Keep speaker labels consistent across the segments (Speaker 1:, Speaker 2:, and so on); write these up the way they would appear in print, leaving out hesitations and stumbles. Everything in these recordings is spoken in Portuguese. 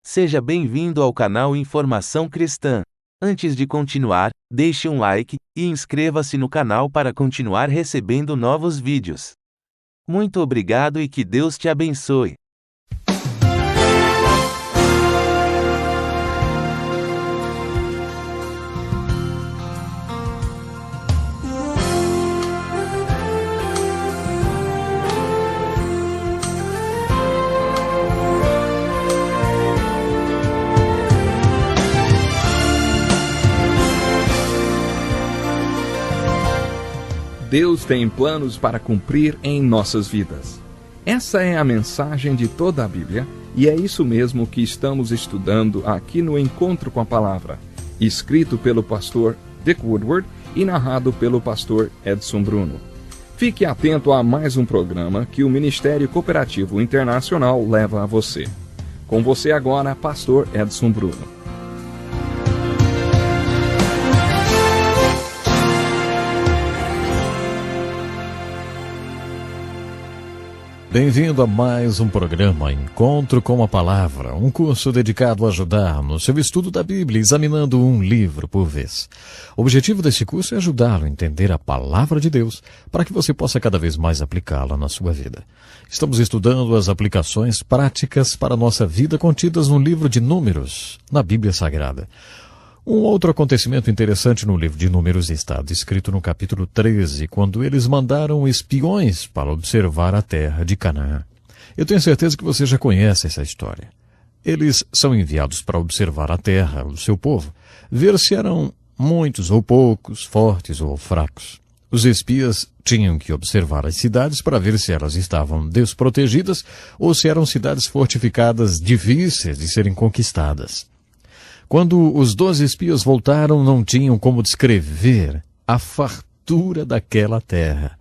Speaker 1: Seja bem-vindo ao canal Informação Cristã. Antes de continuar, deixe um like e inscreva-se no canal para continuar recebendo novos vídeos. Muito obrigado e que Deus te abençoe.
Speaker 2: Deus tem planos para cumprir em nossas vidas. Essa é a mensagem de toda a Bíblia e é isso mesmo que estamos estudando aqui no Encontro com a Palavra, escrito pelo pastor Dick Woodward e narrado pelo pastor Edson Bruno. Fique atento a mais um programa que o Ministério Cooperativo Internacional leva a você. Com você agora, pastor Edson Bruno.
Speaker 3: Bem-vindo a mais um programa Encontro com a Palavra, um curso dedicado a ajudar no seu estudo da Bíblia, examinando um livro por vez. O objetivo desse curso é ajudá-lo a entender a Palavra de Deus, para que você possa cada vez mais aplicá-la na sua vida. Estamos estudando as aplicações práticas para a nossa vida contidas no livro de Números, na Bíblia Sagrada. Um outro acontecimento interessante no livro de Números está descrito no capítulo 13, quando eles mandaram espiões para observar a terra de Canaã. Eu tenho certeza que você já conhece essa história. Eles são enviados para observar a terra, o seu povo, ver se eram muitos ou poucos, fortes ou fracos. Os espias tinham que observar as cidades para ver se elas estavam desprotegidas ou se eram cidades fortificadas difíceis de serem conquistadas. Quando os 12 espias voltaram, não tinham como descrever a fartura daquela terra.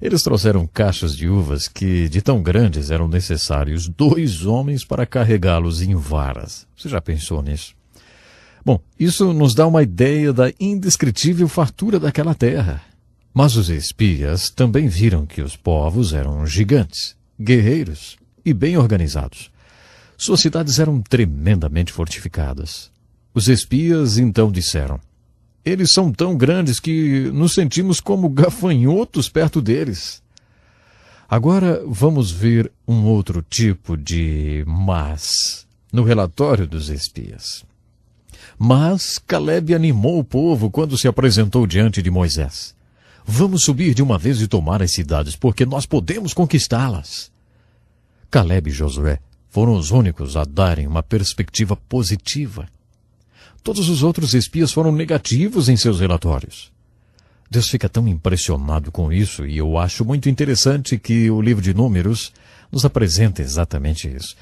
Speaker 3: Eles trouxeram caixas de uvas que, de tão grandes, eram necessários 2 homens para carregá-los em varas. Você já pensou nisso? Bom, isso nos dá uma ideia da indescritível fartura daquela terra. Mas os espias também viram que os povos eram gigantes, guerreiros e bem organizados. Suas cidades eram tremendamente fortificadas. Os espias então disseram: eles são tão grandes que nos sentimos como gafanhotos perto deles. Agora vamos ver um outro tipo de mas no relatório dos espias. Mas Calebe animou o povo quando se apresentou diante de Moisés. Vamos subir de uma vez e tomar as cidades, porque nós podemos conquistá-las. Calebe e Josué foram os únicos a darem uma perspectiva positiva. Todos os outros espias foram negativos em seus relatórios. Deus fica tão impressionado com isso e eu acho muito interessante que o livro de Números nos apresenta exatamente isso.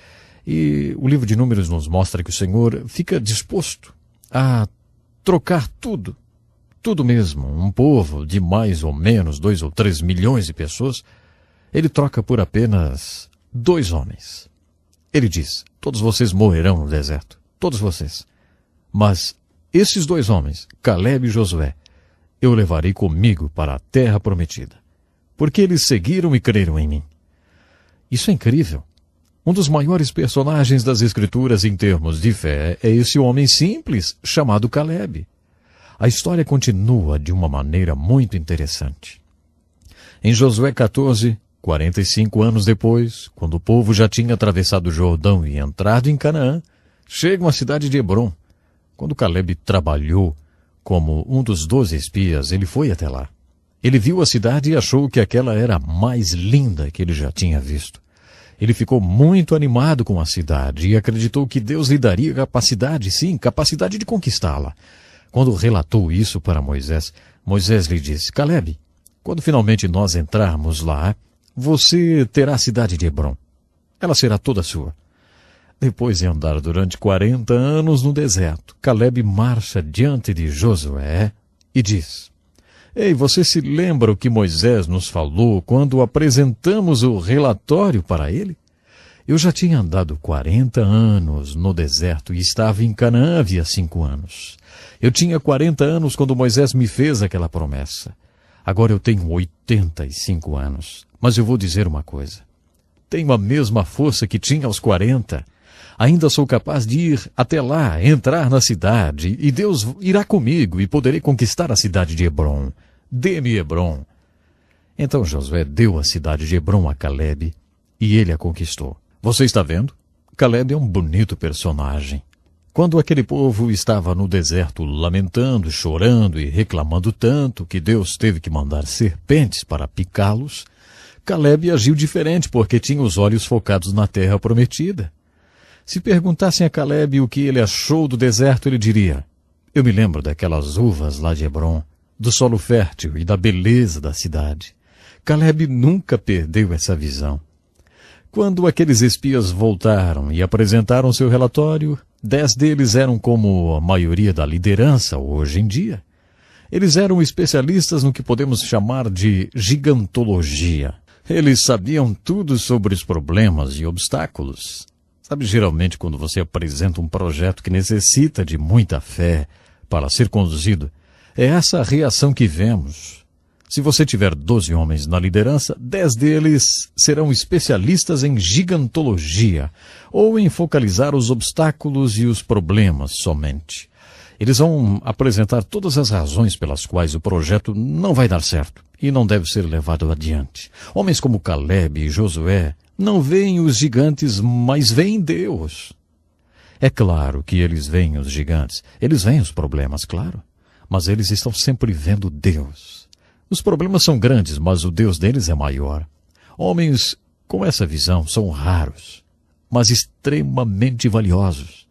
Speaker 3: E o livro de Números nos mostra que o Senhor fica disposto a trocar tudo mesmo. Um povo de mais ou menos 2 ou 3 milhões de pessoas, ele troca por apenas 2 homens. Ele diz: todos vocês morrerão no deserto, todos vocês. Mas esses 2 homens, Calebe e Josué, eu levarei comigo para a terra prometida, porque eles seguiram e creram em mim. Isso é incrível. Um dos maiores personagens das Escrituras em termos de fé é esse homem simples chamado Calebe. A história continua de uma maneira muito interessante. Em Josué 14, 45 anos depois, quando o povo já tinha atravessado o Jordão e entrado em Canaã, chegam à cidade de Hebrom. Quando Calebe trabalhou como um dos 12 espias, ele foi até lá. Ele viu a cidade e achou que aquela era a mais linda que ele já tinha visto. Ele ficou muito animado com a cidade e acreditou que Deus lhe daria capacidade, sim, capacidade de conquistá-la. Quando relatou isso para Moisés, Moisés lhe disse: Calebe, quando finalmente nós entrarmos lá, você terá a cidade de Hebrom. Ela será toda sua. Depois de andar durante 40 anos no deserto, Calebe marcha diante de Josué e diz: Ei, você se lembra o que Moisés nos falou quando apresentamos o relatório para ele? Eu já tinha andado 40 anos no deserto e estava em Canaã havia 5 anos. Eu tinha 40 anos quando Moisés me fez aquela promessa. Agora eu tenho 85 anos. Mas eu vou dizer uma coisa. Tenho a mesma força que tinha aos 40. Ainda sou capaz de ir até lá, entrar na cidade, e Deus irá comigo e poderei conquistar a cidade de Hebrom. Dê-me Hebrom. Então Josué deu a cidade de Hebrom a Calebe e ele a conquistou. Você está vendo? Calebe é um bonito personagem. Quando aquele povo estava no deserto lamentando, chorando e reclamando tanto que Deus teve que mandar serpentes para picá-los, Calebe agiu diferente porque tinha os olhos focados na terra prometida. Se perguntassem a Calebe o que ele achou do deserto, ele diria: eu me lembro daquelas uvas lá de Hebrom, do solo fértil e da beleza da cidade. Calebe nunca perdeu essa visão. Quando aqueles espias voltaram e apresentaram seu relatório, 10 deles eram como a maioria da liderança hoje em dia. Eles eram especialistas no que podemos chamar de gigantologia. Eles sabiam tudo sobre os problemas e obstáculos. Sabe, geralmente quando você apresenta um projeto que necessita de muita fé para ser conduzido, é essa a reação que vemos. Se você tiver 12 homens na liderança, 10 deles serão especialistas em gigantologia, ou em focalizar os obstáculos e os problemas somente. Eles vão apresentar todas as razões pelas quais o projeto não vai dar certo e não deve ser levado adiante. Homens como Calebe e Josué não veem os gigantes, mas veem Deus. É claro que eles veem os gigantes, eles veem os problemas, claro, mas eles estão sempre vendo Deus. Os problemas são grandes, mas o Deus deles é maior. Homens com essa visão são raros, mas extremamente valiosos.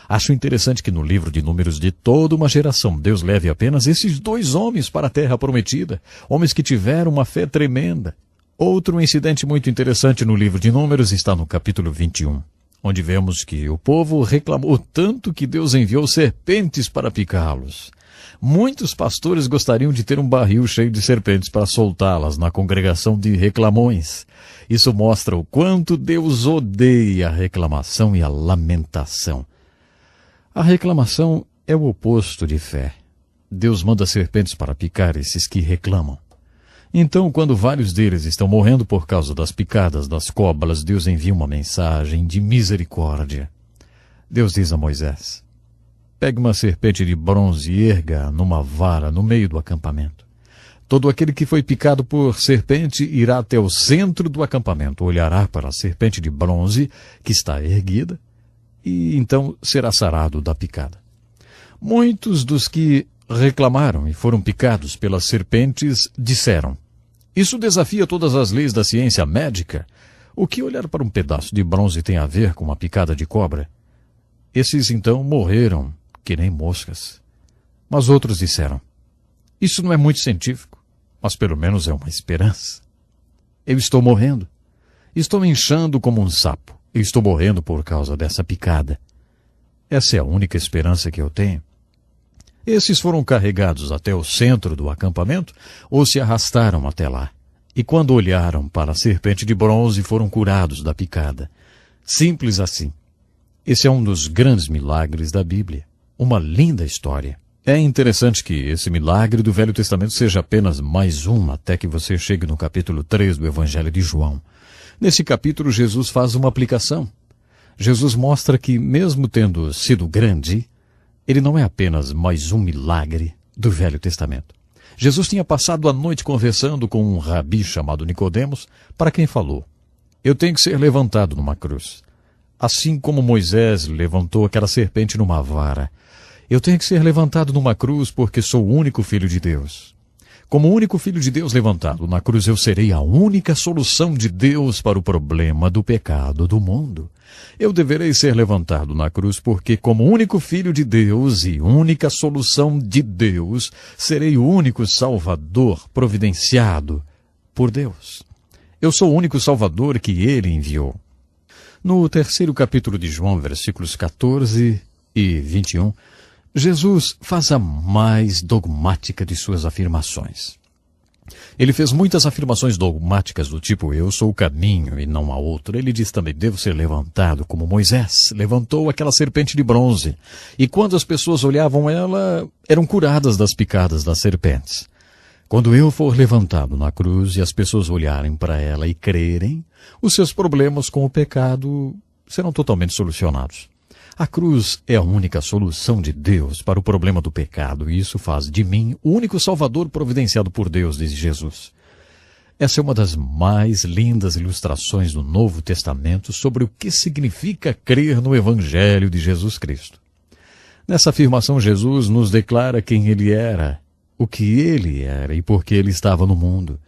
Speaker 3: Acho interessante que no livro de Números de toda uma geração, Deus leve apenas esses 2 homens para a terra prometida, homens que tiveram uma fé tremenda. Outro incidente muito interessante no livro de Números está no capítulo 21, onde vemos que o povo reclamou tanto que Deus enviou serpentes para picá-los. Muitos pastores gostariam de ter um barril cheio de serpentes para soltá-las na congregação de reclamões. Isso mostra o quanto Deus odeia a reclamação e a lamentação. A reclamação é o oposto de fé. Deus manda serpentes para picar esses que reclamam. Então, quando vários deles estão morrendo por causa das picadas das cobras, Deus envia uma mensagem de misericórdia. Deus diz a Moisés: pegue uma serpente de bronze e erga numa vara no meio do acampamento. Todo aquele que foi picado por serpente irá até o centro do acampamento, olhará para a serpente de bronze que está erguida e então será sarado da picada. Muitos dos que reclamaram e foram picados pelas serpentes disseram: isso desafia todas as leis da ciência médica. O que olhar para um pedaço de bronze tem a ver com uma picada de cobra? Esses então morreram que nem moscas. Mas outros disseram: isso não é muito científico, mas pelo menos é uma esperança. Eu estou morrendo. Estou inchando como um sapo. Eu estou morrendo por causa dessa picada. Essa é a única esperança que eu tenho. Esses foram carregados até o centro do acampamento ou se arrastaram até lá. E quando olharam para a serpente de bronze, foram curados da picada. Simples assim. Esse é um dos grandes milagres da Bíblia. Uma linda história. É interessante que esse milagre do Velho Testamento seja apenas mais um, até que você chegue no capítulo 3 do Evangelho de João. Nesse capítulo, Jesus faz uma aplicação. Jesus mostra que, mesmo tendo sido grande, ele não é apenas mais um milagre do Velho Testamento. Jesus tinha passado a noite conversando com um rabi chamado Nicodemos, para quem falou: eu tenho que ser levantado numa cruz. Assim como Moisés levantou aquela serpente numa vara, eu tenho que ser levantado numa cruz porque sou o único filho de Deus. Como o único filho de Deus levantado na cruz, eu serei a única solução de Deus para o problema do pecado do mundo. Eu deverei ser levantado na cruz porque, como único filho de Deus e única solução de Deus, serei o único Salvador providenciado por Deus. Eu sou o único Salvador que Ele enviou. No 3º capítulo de João, versículos 14 e 21, Jesus faz a mais dogmática de suas afirmações. Ele fez muitas afirmações dogmáticas do tipo: eu sou o caminho e não há outro. Ele diz também: devo ser levantado como Moisés levantou aquela serpente de bronze. E quando as pessoas olhavam ela, eram curadas das picadas das serpentes. Quando eu for levantado na cruz e as pessoas olharem para ela e crerem, os seus problemas com o pecado serão totalmente solucionados. A cruz é a única solução de Deus para o problema do pecado, e isso faz de mim o único Salvador providenciado por Deus, diz Jesus. Essa é uma das mais lindas ilustrações do Novo Testamento sobre o que significa crer no Evangelho de Jesus Cristo. Nessa afirmação, Jesus nos declara quem Ele era, o que Ele era e por que Ele estava no mundo.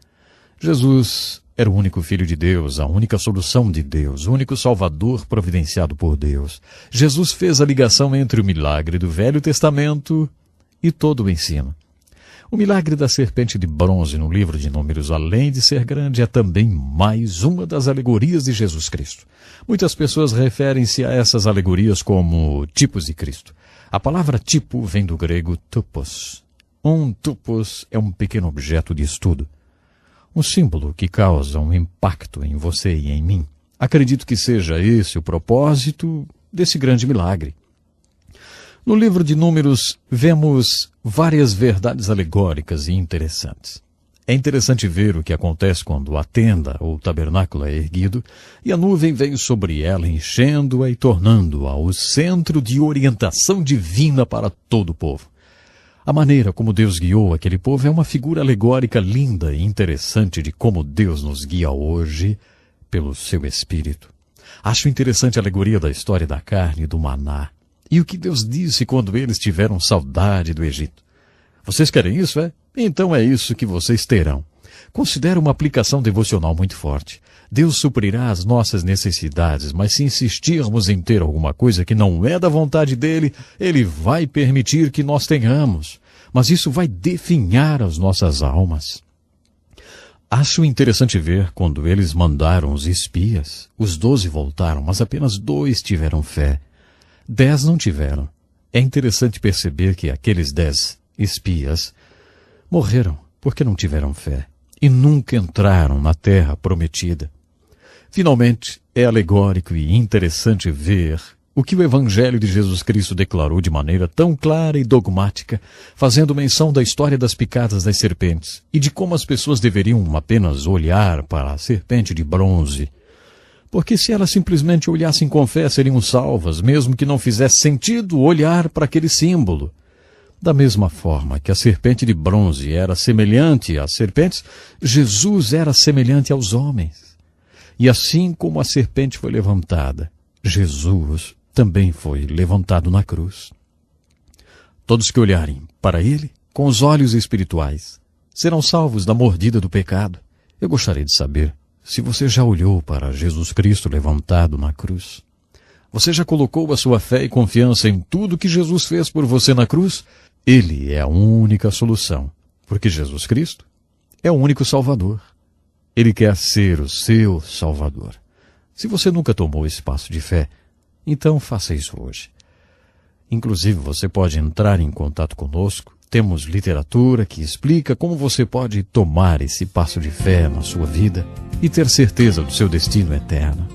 Speaker 3: Jesus era o único Filho de Deus, a única solução de Deus, o único Salvador providenciado por Deus. Jesus fez a ligação entre o milagre do Velho Testamento e todo o ensino. O milagre da serpente de bronze no livro de Números, além de ser grande, é também mais uma das alegorias de Jesus Cristo. Muitas pessoas referem-se a essas alegorias como tipos de Cristo. A palavra tipo vem do grego tupos. Um tupos é um pequeno objeto de estudo. Um símbolo que causa um impacto em você e em mim. Acredito que seja esse o propósito desse grande milagre. No livro de Números, vemos várias verdades alegóricas e interessantes. É interessante ver o que acontece quando a tenda ou o tabernáculo é erguido e a nuvem vem sobre ela, enchendo-a e tornando-a o centro de orientação divina para todo o povo. A maneira como Deus guiou aquele povo é uma figura alegórica linda e interessante de como Deus nos guia hoje pelo seu Espírito. Acho interessante a alegoria da história da carne e do maná. E o que Deus disse quando eles tiveram saudade do Egito. Vocês querem isso, é? Então é isso que vocês terão. Considero uma aplicação devocional muito forte. Deus suprirá as nossas necessidades, mas se insistirmos em ter alguma coisa que não é da vontade dele, ele vai permitir que nós tenhamos. Mas isso vai definhar as nossas almas. Acho interessante ver quando eles mandaram os espias. Os 12 voltaram, mas apenas 2 tiveram fé. 10 não tiveram. É interessante perceber que aqueles 10 espias morreram porque não tiveram fé e nunca entraram na terra prometida. Finalmente, é alegórico e interessante ver o que o Evangelho de Jesus Cristo declarou de maneira tão clara e dogmática, fazendo menção da história das picadas das serpentes e de como as pessoas deveriam apenas olhar para a serpente de bronze. Porque se elas simplesmente olhassem com fé, seriam salvas, mesmo que não fizesse sentido olhar para aquele símbolo. Da mesma forma que a serpente de bronze era semelhante às serpentes, Jesus era semelhante aos homens. E assim como a serpente foi levantada, Jesus também foi levantado na cruz. Todos que olharem para ele com os olhos espirituais serão salvos da mordida do pecado. Eu gostaria de saber se você já olhou para Jesus Cristo levantado na cruz. Você já colocou a sua fé e confiança em tudo que Jesus fez por você na cruz? Ele é a única solução, porque Jesus Cristo é o único Salvador. Ele quer ser o seu Salvador. Se você nunca tomou esse passo de fé, então faça isso hoje. Inclusive, você pode entrar em contato conosco. Temos literatura que explica como você pode tomar esse passo de fé na sua vida e ter certeza do seu destino eterno.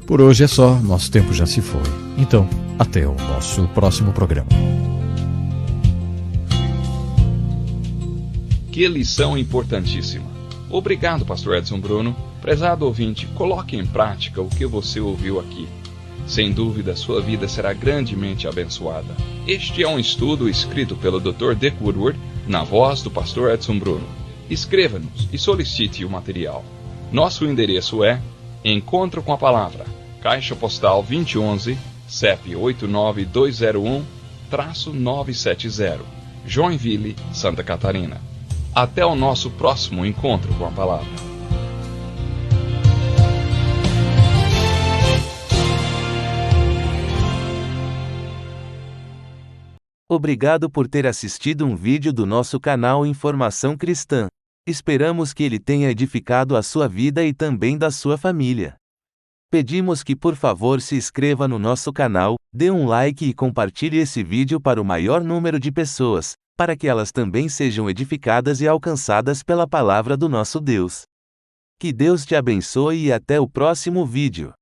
Speaker 3: Por hoje é só, nosso tempo já se foi. Então, até o nosso próximo programa.
Speaker 2: Que lição importantíssima. Obrigado, Pastor Edson Bruno. Prezado ouvinte, coloque em prática o que você ouviu aqui. Sem dúvida, sua vida será grandemente abençoada. Este é um estudo escrito pelo Dr. Dick Woodward, na voz do Pastor Edson Bruno. Escreva-nos e solicite o material. Nosso endereço é Encontro com a Palavra, Caixa Postal 2011, CEP 89201-970, Joinville, Santa Catarina. Até o nosso próximo Encontro com a Palavra.
Speaker 1: Obrigado por ter assistido um vídeo do nosso canal Informação Cristã. Esperamos que ele tenha edificado a sua vida e também da sua família. Pedimos que por favor se inscreva no nosso canal, dê um like e compartilhe esse vídeo para o maior número de pessoas, para que elas também sejam edificadas e alcançadas pela palavra do nosso Deus. Que Deus te abençoe e até o próximo vídeo.